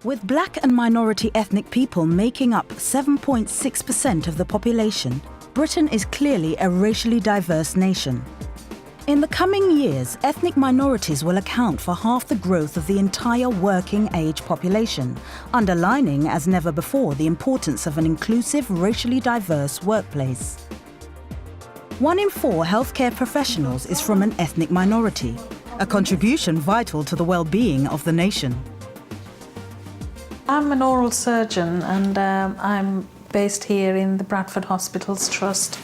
With black and minority ethnic people making up 7.6% of the population, Britain is clearly a racially diverse nation. In the coming years, ethnic minorities will account for half the growth of the entire working-age population, underlining as never before the importance of an inclusive, racially diverse workplace. 1 in 4 healthcare professionals is from an ethnic minority, a contribution vital to the well-being of the nation. I'm an oral surgeon and I'm based here in the Bradford Hospitals Trust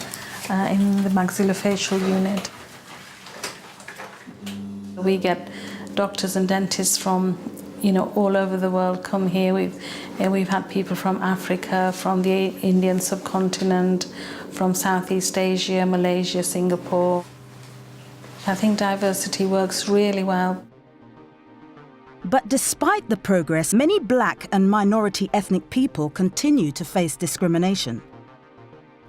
in the maxillofacial unit. We get doctors and dentists from all over the world come here. We've had people from Africa, from the Indian subcontinent, from Southeast Asia, Malaysia, Singapore. I think diversity works really well. But despite the progress, many black and minority ethnic people continue to face discrimination.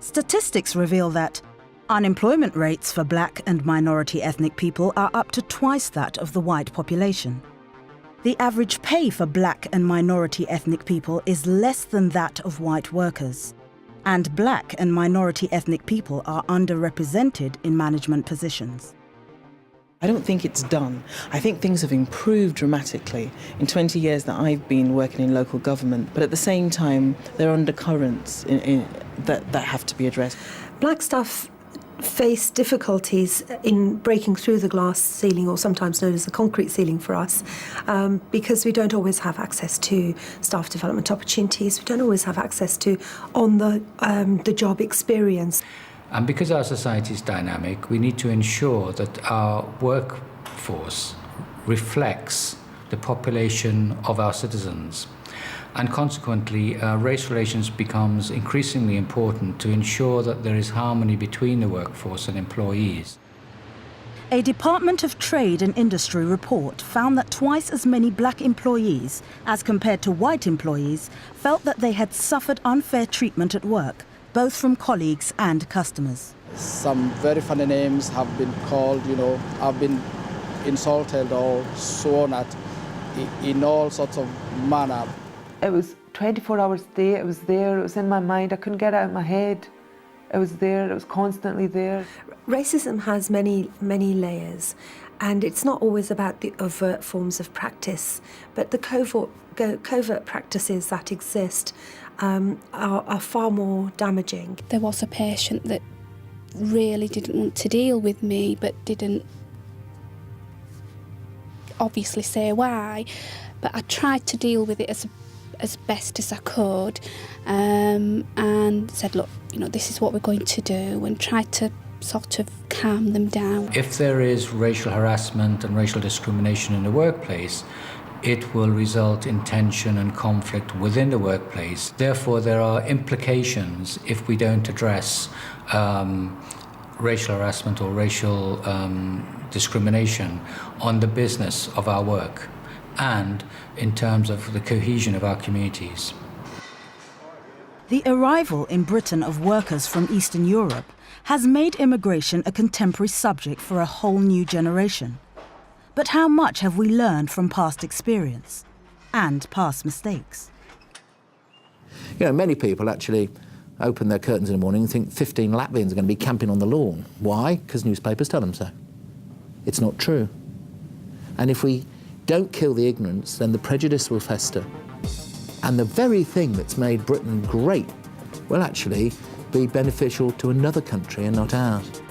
Statistics reveal that unemployment rates for black and minority ethnic people are up to twice that of the white population. The average pay for black and minority ethnic people is less than that of white workers. And black and minority ethnic people are underrepresented in management positions. I don't think it's done. I think things have improved dramatically in 20 years that I've been working in local government, but at the same time, there are undercurrents that have to be addressed. Black staff face difficulties in breaking through the glass ceiling, or sometimes known as the concrete ceiling for us, because we don't always have access to staff development opportunities. We don't always have access to on-the-job experience. And because our society is dynamic, we need to ensure that our workforce reflects the population of our citizens. And consequently, race relations becomes increasingly important to ensure that there is harmony between the workforce and employees. A Department of Trade and Industry report found that twice as many black employees as compared to white employees felt that they had suffered unfair treatment at work, both from colleagues and customers. Some very funny names have been called, I've been insulted or sworn at in all sorts of manner. It was 24 hours a day, it was there, it was in my mind, I couldn't get it out of my head. It was there, it was constantly there. Racism has many, many layers, and it's not always about the overt forms of practice, but the covert practices that exist are far more damaging. There was a patient that really didn't want to deal with me, but didn't obviously say why, but I tried to deal with it as best as I could, and said, look, this is what we're going to do, and tried to sort of calm them down. If there is racial harassment and racial discrimination in the workplace, it will result in tension and conflict within the workplace. Therefore, there are implications if we don't address racial harassment or racial discrimination on the business of our work and in terms of the cohesion of our communities. The arrival in Britain of workers from Eastern Europe has made immigration a contemporary subject for a whole new generation. But how much have we learned from past experience and past mistakes? Many people actually open their curtains in the morning and think 15 Latvians are going to be camping on the lawn. Why? Because newspapers tell them so. It's not true. And if we don't kill the ignorance, then the prejudice will fester. And the very thing that's made Britain great will actually be beneficial to another country and not ours.